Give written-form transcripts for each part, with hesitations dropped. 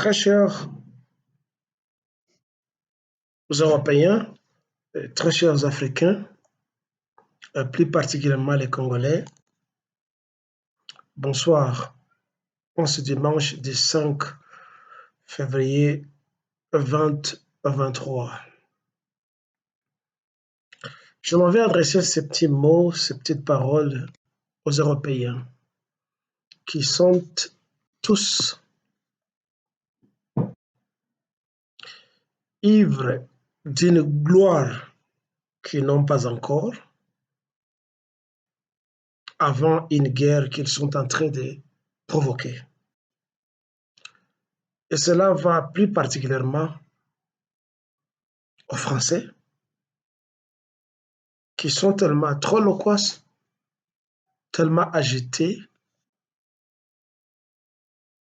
Très chers Européens, très chers Africains, plus particulièrement les Congolais, bonsoir. En ce dimanche du 5 février 2023. Je m'en vais adresser ces petits mots, ces petites paroles aux Européens qui sont tous ivres d'une gloire qu'ils n'ont pas encore avant une guerre qu'ils sont en train de provoquer. Et cela va plus particulièrement aux Français qui sont tellement trop loquaces, tellement agités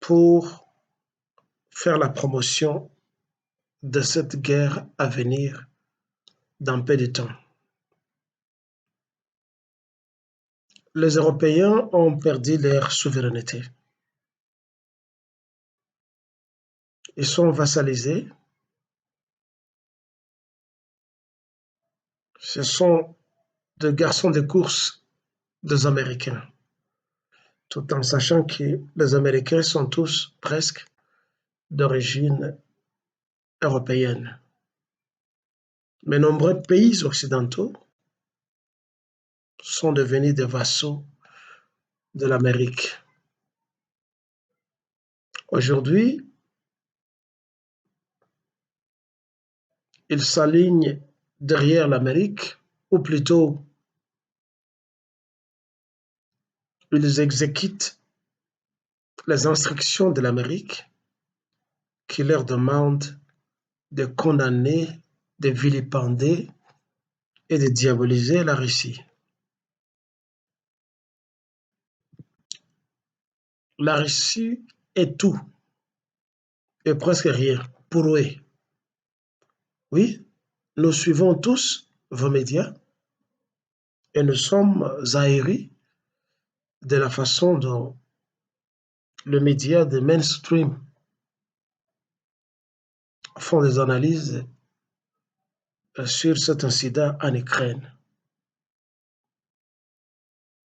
pour faire la promotion de cette guerre à venir dans peu de temps. Les Européens ont perdu leur souveraineté. Ils sont vassalisés. Ce sont des garçons de course des Américains, tout en sachant que les Américains sont tous presque d'origine européenne. Mais nombreux pays occidentaux sont devenus des vassaux de l'Amérique. Aujourd'hui, ils s'alignent derrière l'Amérique, ou plutôt, ils exécutent les instructions de l'Amérique qui leur demande de condamner, de vilipender et de diaboliser la Russie. La Russie est tout et presque rien pour eux. Oui, nous suivons tous vos médias et nous sommes ahuris de la façon dont les médias de mainstream font des analyses sur cet incident en Ukraine.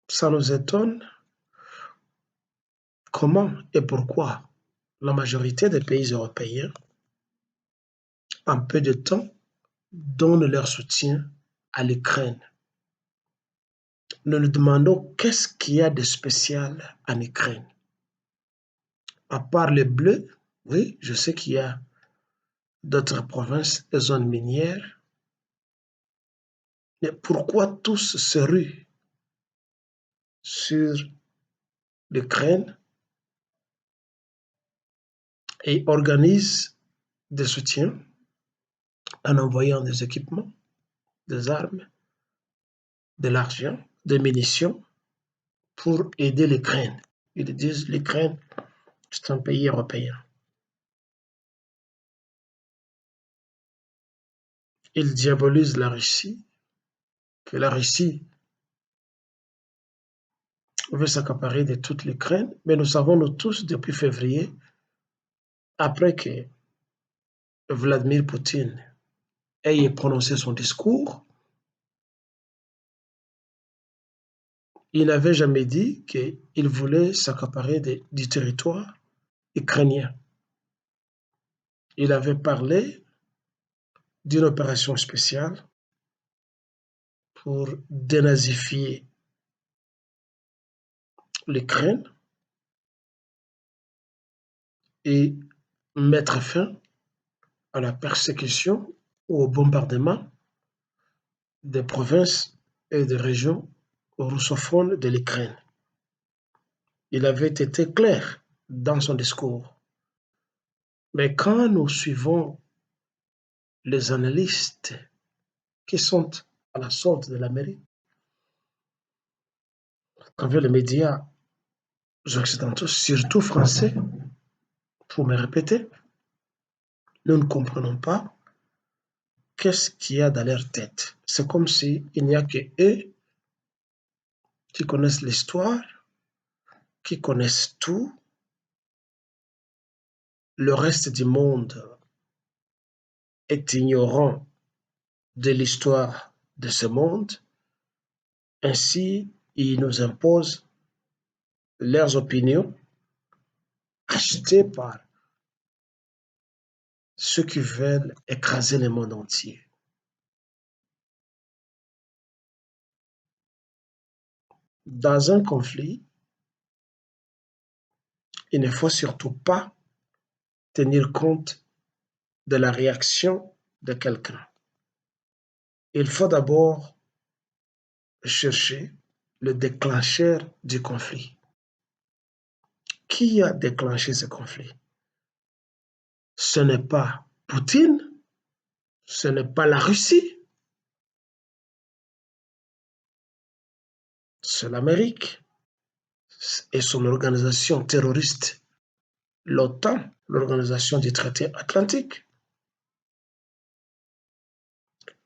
Ça nous étonne comment et pourquoi la majorité des pays européens, en peu de temps, donnent leur soutien à l'Ukraine. Nous nous demandons qu'est-ce qu'il y a de spécial en Ukraine. À part les Bleus, oui, je sais qu'il y a d'autres provinces et zones minières, mais pourquoi tous se ruent sur l'Ukraine et organisent des soutiens en envoyant des équipements, des armes, de l'argent, des munitions pour aider l'Ukraine. Ils disent l'Ukraine, c'est un pays européen. Ils diabolisent la Russie, que la Russie veut s'accaparer de toute l'Ukraine, mais nous savons nous tous depuis février, après que Vladimir Poutine ait prononcé son discours, il n'avait jamais dit qu'il voulait s'accaparer du territoire ukrainien. Il avait parlé d'une opération spéciale pour dénazifier l'Ukraine et mettre fin à la persécution ou au bombardement des provinces et des régions russophones de l'Ukraine. Il avait été clair dans son discours. Mais quand nous suivons les analystes qui sont à la sorte de l'Amérique, à travers les médias occidentaux, surtout français, pour me répéter, nous ne comprenons pas qu'est-ce qu'il y a dans leur tête. C'est comme s'il n'y a que eux qui connaissent l'histoire, qui connaissent tout, le reste du monde est ignorant de l'histoire de ce monde, ainsi ils nous imposent leurs opinions achetées par ceux qui veulent écraser le monde entier. Dans un conflit, il ne faut surtout pas tenir compte de la réaction de quelqu'un. Il faut d'abord chercher le déclencheur du conflit. Qui a déclenché ce conflit? Ce n'est pas Poutine, ce n'est pas la Russie, c'est l'Amérique et son organisation terroriste, l'OTAN, l'organisation du traité atlantique.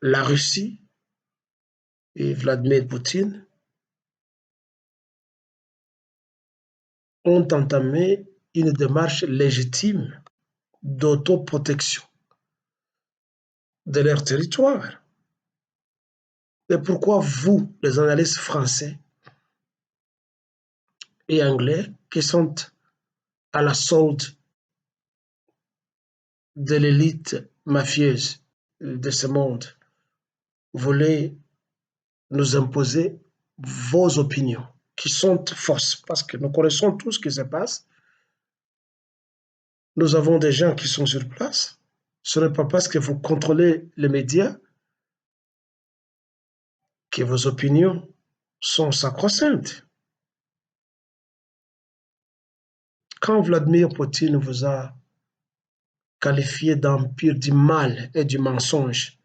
La Russie et Vladimir Poutine ont entamé une démarche légitime d'autoprotection de leur territoire. Et pourquoi vous, les analystes français et anglais, qui sont à la solde de l'élite mafieuse de ce monde, voulez nous imposer vos opinions qui sont fausses, parce que nous connaissons tout ce qui se passe. Nous avons des gens qui sont sur place. Ce n'est pas parce que vous contrôlez les médias que vos opinions sont sacro-saintes. Quand Vladimir Poutine vous a qualifié d'empire du mal et du mensonge,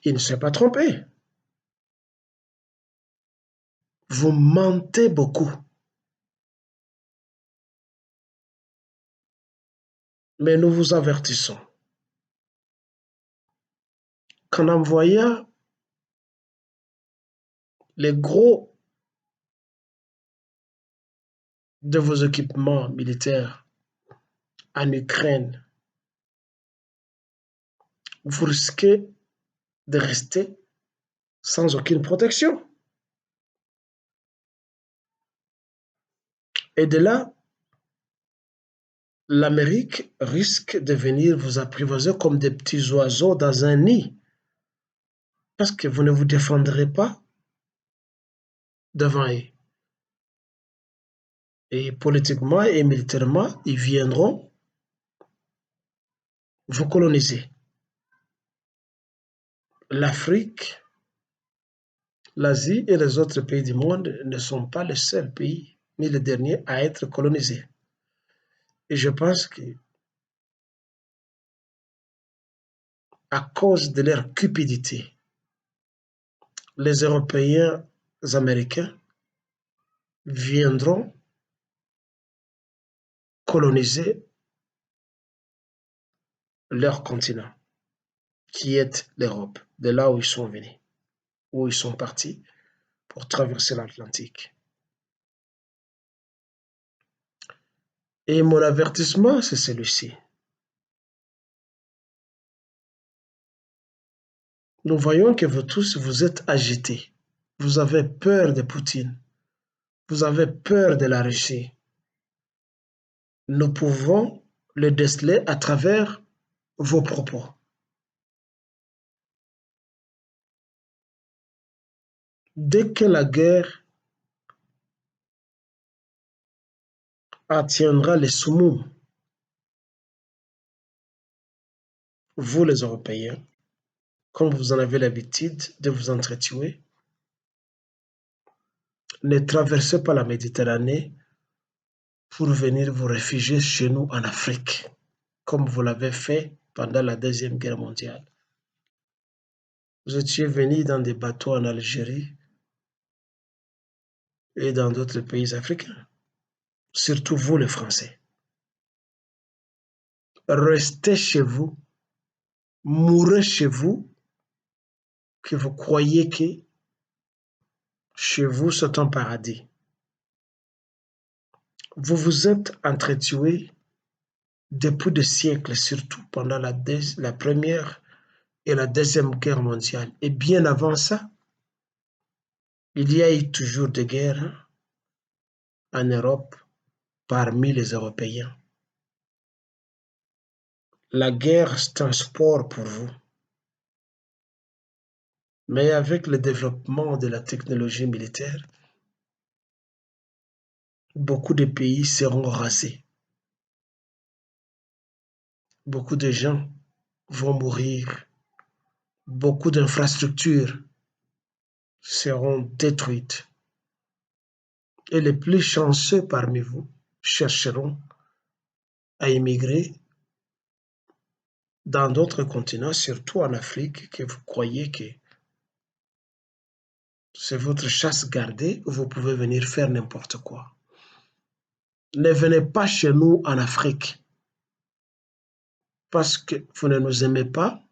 il ne s'est pas trompé. Vous mentez beaucoup. Mais nous vous avertissons qu'en envoyant les gros de vos équipements militaires en Ukraine, vous risquez de rester sans aucune protection. Et de là, l'Amérique risque de venir vous apprivoiser comme des petits oiseaux dans un nid, parce que vous ne vous défendrez pas devant eux. Et politiquement et militairement, ils viendront vous coloniser. L'Afrique, l'Asie et les autres pays du monde ne sont pas les seuls pays, ni les derniers, à être colonisés. Et je pense que à cause de leur cupidité, les Européens américains viendront coloniser leur continent, qui est l'Europe, de là où ils sont venus, où ils sont partis pour traverser l'Atlantique. Et mon avertissement, c'est celui-ci. Nous voyons que vous tous, vous êtes agités. Vous avez peur de Poutine. Vous avez peur de la Russie. Nous pouvons le déceler à travers vos propos. Dès que la guerre atteindra les summums, vous les Européens, comme vous en avez l'habitude de vous entretuer, ne traversez pas la Méditerranée pour venir vous réfugier chez nous en Afrique, comme vous l'avez fait pendant la Deuxième Guerre mondiale. Vous étiez venus dans des bateaux en Algérie et dans d'autres pays africains, surtout vous les Français. Restez chez vous, mourrez chez vous, que vous croyez que chez vous c'est un paradis. Vous vous êtes entretués depuis des siècles, surtout pendant la Première et la Deuxième Guerre mondiale. Et bien avant ça, il y a eu toujours des guerres en Europe parmi les Européens. La guerre, c'est un sport pour vous. Mais avec le développement de la technologie militaire, beaucoup de pays seront rasés. Beaucoup de gens vont mourir. Beaucoup d'infrastructures seront détruites. Et les plus chanceux parmi vous chercheront à immigrer dans d'autres continents, surtout en Afrique, que vous croyez que c'est votre chasse gardée, où vous pouvez venir faire n'importe quoi. Ne venez pas chez nous en Afrique parce que vous ne nous aimez pas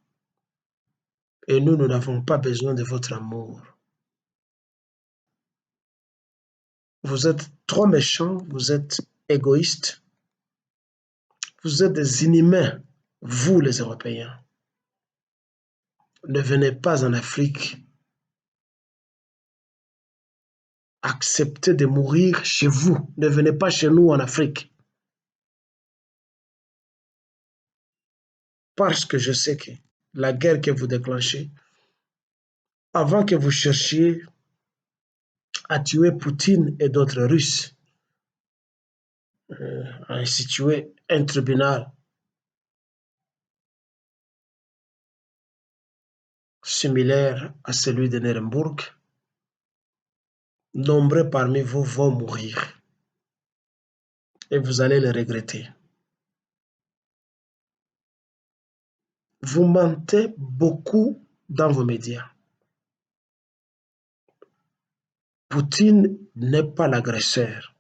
et nous n'avons pas besoin de votre amour. Vous êtes trop méchants, vous êtes égoïstes, vous êtes des inhumains, vous les Européens. Ne venez pas en Afrique. Acceptez de mourir chez vous. Ne venez pas chez nous en Afrique. Parce que je sais que la guerre que vous déclenchez, avant que vous cherchiez à tuer Poutine et d'autres Russes, à instituer un tribunal similaire à celui de Nuremberg, nombreux parmi vous vont mourir et vous allez le regretter. Vous mentez beaucoup dans vos médias. Poutine n'est pas l'agresseur.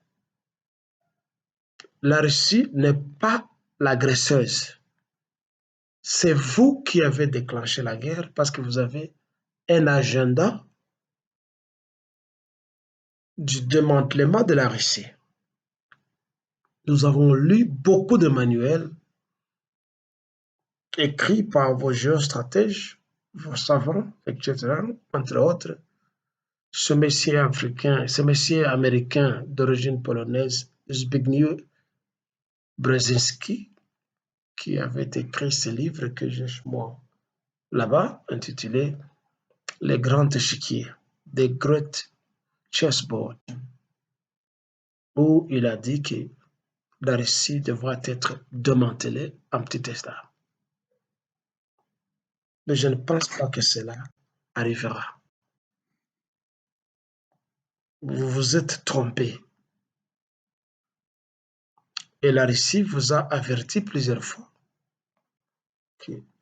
La Russie n'est pas l'agresseuse. C'est vous qui avez déclenché la guerre parce que vous avez un agenda du démantèlement de la Russie. Nous avons lu beaucoup de manuels écrits par vos géostratèges, vos savants, etc., entre autres. Ce monsieur africain, ce monsieur américain d'origine polonaise, Zbigniew Brzezinski, qui avait écrit ce livre que j'ai chez moi là-bas, intitulé Les grands échiquiers, The Great Chessboard, où il a dit que la Russie devra être démantelée en petits États. Mais je ne pense pas que cela arrivera. Vous vous êtes trompé. Et la Russie vous a averti plusieurs fois.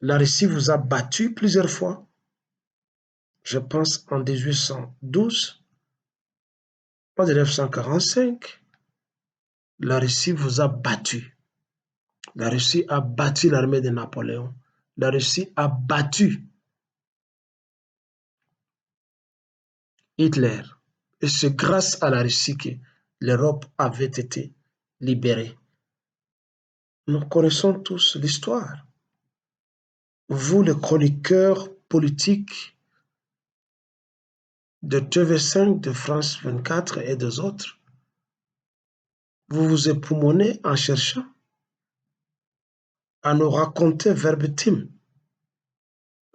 La Russie vous a battu plusieurs fois. Je pense en 1812, en 1945, la Russie vous a battu. La Russie a battu l'armée de Napoléon. La Russie a battu Hitler. Et c'est grâce à la Russie que l'Europe avait été libérée. Nous connaissons tous l'histoire. Vous, les chroniqueurs politiques de TV5, de France 24 et des autres, vous vous époumonez en cherchant à nous raconter verbatim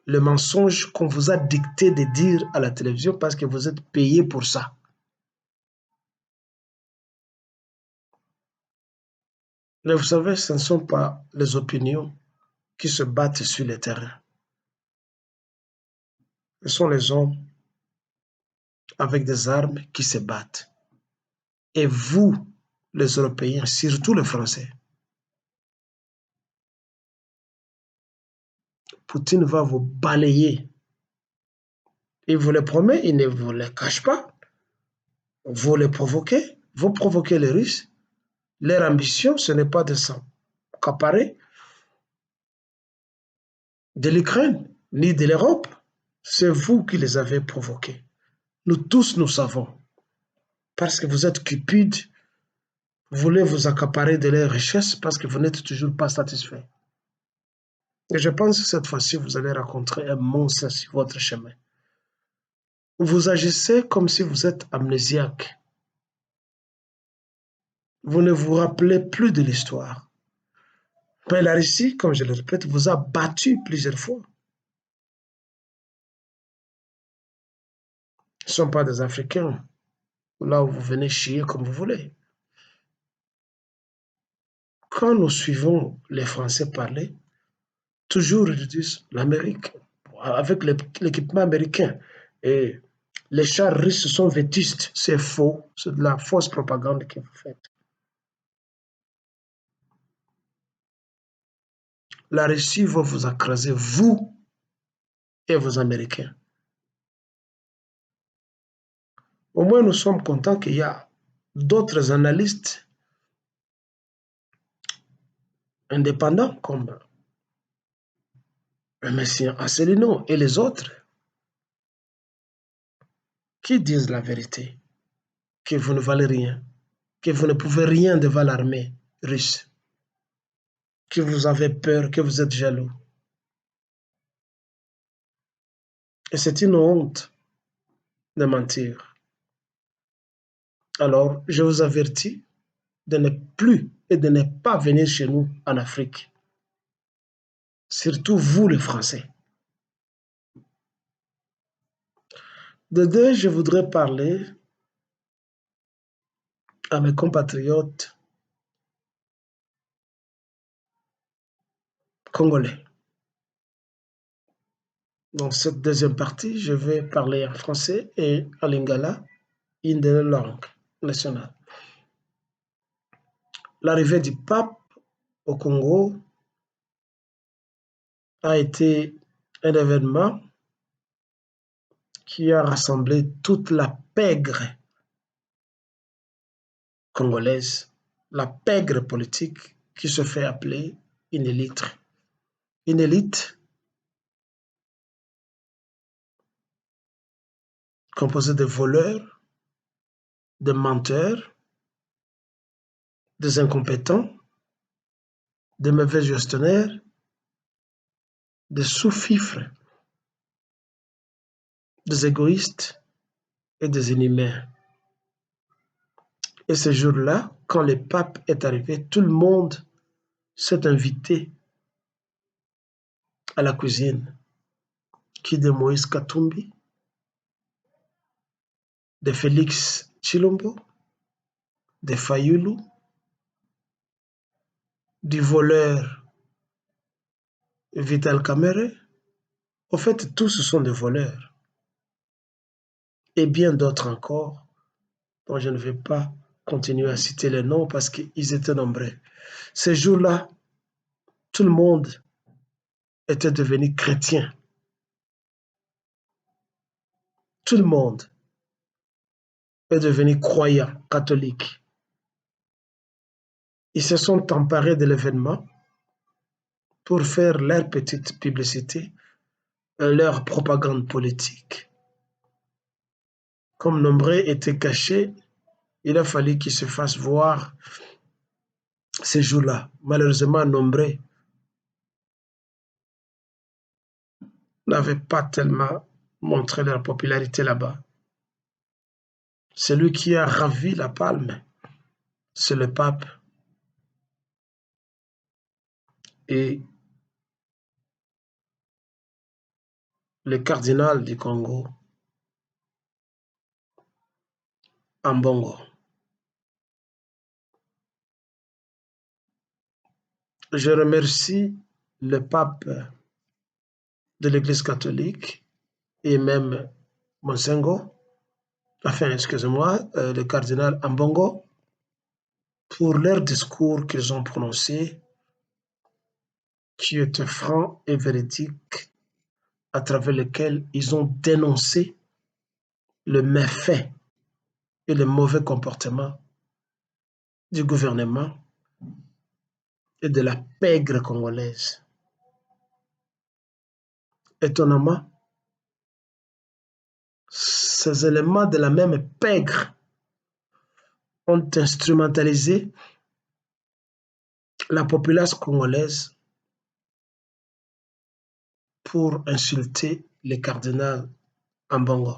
le mensonge qu'on vous a dicté de dire à la télévision parce que vous êtes payé pour ça. Mais vous savez, ce ne sont pas les opinions qui se battent sur le terrain. Ce sont les hommes avec des armes qui se battent. Et vous, les Européens, surtout les Français, Poutine va vous balayer. Il vous le promet, il ne vous le cache pas. Vous les provoquez, vous provoquez les Russes. Leur ambition, ce n'est pas de s'accaparer de l'Ukraine ni de l'Europe. C'est vous qui les avez provoqués. Nous tous, nous savons. Parce que vous êtes cupides, voulez vous accaparer de leurs richesses parce que vous n'êtes toujours pas satisfait. Et je pense que cette fois-ci, vous allez rencontrer un monstre sur votre chemin. Vous agissez comme si vous êtes amnésiaque. Vous ne vous rappelez plus de l'histoire. Mais la Russie, comme je le répète, vous a battu plusieurs fois. Ce ne sont pas des Africains, là où vous venez chier comme vous voulez. Quand nous suivons les Français parler, toujours ils disent l'Amérique, avec l'équipement américain. Et les chars russes sont vétustes. C'est faux. C'est de la fausse propagande que vous faites. La Russie va vous écraser, vous et vos Américains. Au moins, nous sommes contents qu'il y a d'autres analystes indépendants comme le Messien Asselineau et les autres qui disent la vérité, que vous ne valez rien, que vous ne pouvez rien devant l'armée russe, que vous avez peur, que vous êtes jaloux. Et c'est une honte de mentir. Alors, je vous avertis de ne plus et de ne pas venir chez nous en Afrique. Surtout vous, les Français. De deux, je voudrais parler à mes compatriotes congolais. Dans cette deuxième partie, je vais parler en français et en lingala, une des langues nationales. L'arrivée du pape au Congo a été un événement qui a rassemblé toute la pègre congolaise, la pègre politique qui se fait appeler une élite. Une élite composée de voleurs, de menteurs, des incompétents, des mauvais gestionnaires, des sous-fifres, des égoïstes et des inhumains. Et ce jour-là, quand le pape est arrivé, tout le monde s'est invité à la cuisine, qui de Moïse Katumbi, de Félix Chilombo, de Fayulu, du voleur Vital Kamerhe. En fait, tous sont des voleurs. Et bien d'autres encore, dont je ne vais pas continuer à citer les noms parce qu'ils étaient nombreux. Ce jour-là, tout le monde était devenu chrétien. Tout le monde est devenu croyant, catholique. Ils se sont emparés de l'événement pour faire leur petite publicité, leur propagande politique. Comme nombreux étaient cachés, il a fallu qu'ils se fassent voir ces jours-là. Malheureusement, nombreux n'avaient pas tellement montré leur popularité là-bas. Celui qui a ravi la palme, c'est le pape et le cardinal du Congo, Ambongo. Je remercie le pape de l'Église catholique et même Monsengo, enfin, excusez-moi, le cardinal Ambongo, pour leur discours qu'ils ont prononcé, qui était franc et véridique, à travers lequel ils ont dénoncé le méfait et le mauvais comportement du gouvernement et de la pègre congolaise. Étonnamment, ces éléments de la même pègre ont instrumentalisé la populace congolaise pour insulter le cardinal Ambongo.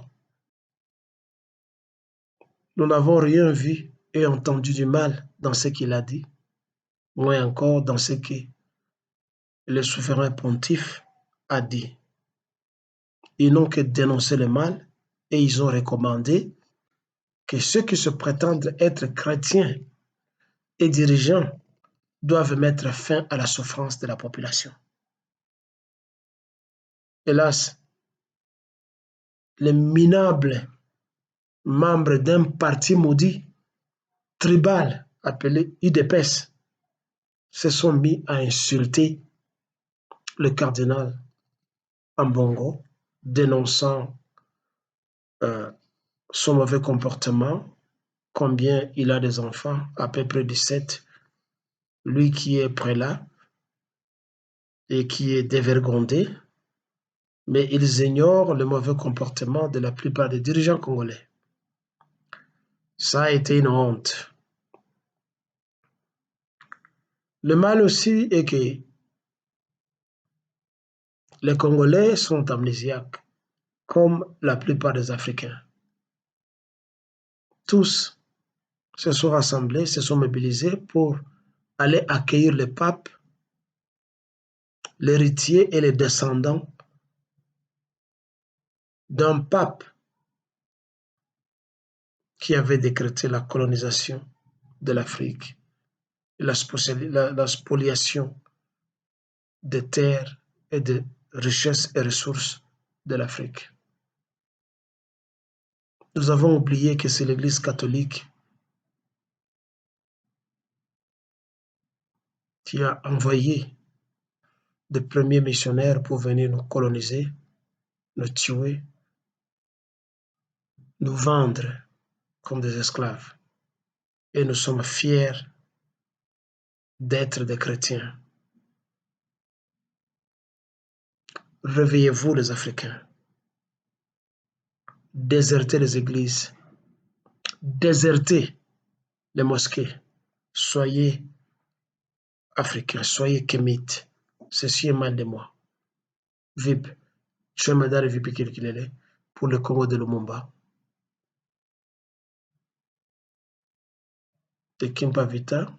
Nous n'avons rien vu et entendu du mal dans ce qu'il a dit, moins encore dans ce que le souverain pontife a dit. Ils n'ont que dénoncé le mal et ils ont recommandé que ceux qui se prétendent être chrétiens et dirigeants doivent mettre fin à la souffrance de la population. Hélas, les minables membres d'un parti maudit tribal appelé UDPS se sont mis à insulter le cardinal Ambongo, dénonçant son mauvais comportement, combien il a des enfants, à peu près 17, lui qui est prélat et qui est dévergondé, mais ils ignorent le mauvais comportement de la plupart des dirigeants congolais. Ça a été une honte. Le mal aussi est que les Congolais sont amnésiaques, comme la plupart des Africains. Tous se sont rassemblés, se sont mobilisés pour aller accueillir le pape, l'héritier et les descendants d'un pape qui avait décrété la colonisation de l'Afrique, la spoliation des terres et des richesses et ressources de l'Afrique. Nous avons oublié que c'est l'Église catholique qui a envoyé des premiers missionnaires pour venir nous coloniser, nous tuer, nous vendre comme des esclaves. Et nous sommes fiers d'être des chrétiens. Réveillez-vous les Africains. Désertez les églises. Désertez les mosquées. Soyez africains, soyez kémites. Ceci est mal de moi. VIP, Chemadari VIP Kilkilele pour le Congo de Lumumba. De Kimpavita,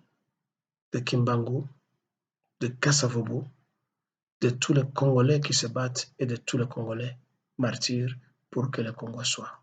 de Kimbangu, de Kassavobo, de tous les Congolais qui se battent et de tous les Congolais martyrs pour que le Congo soit.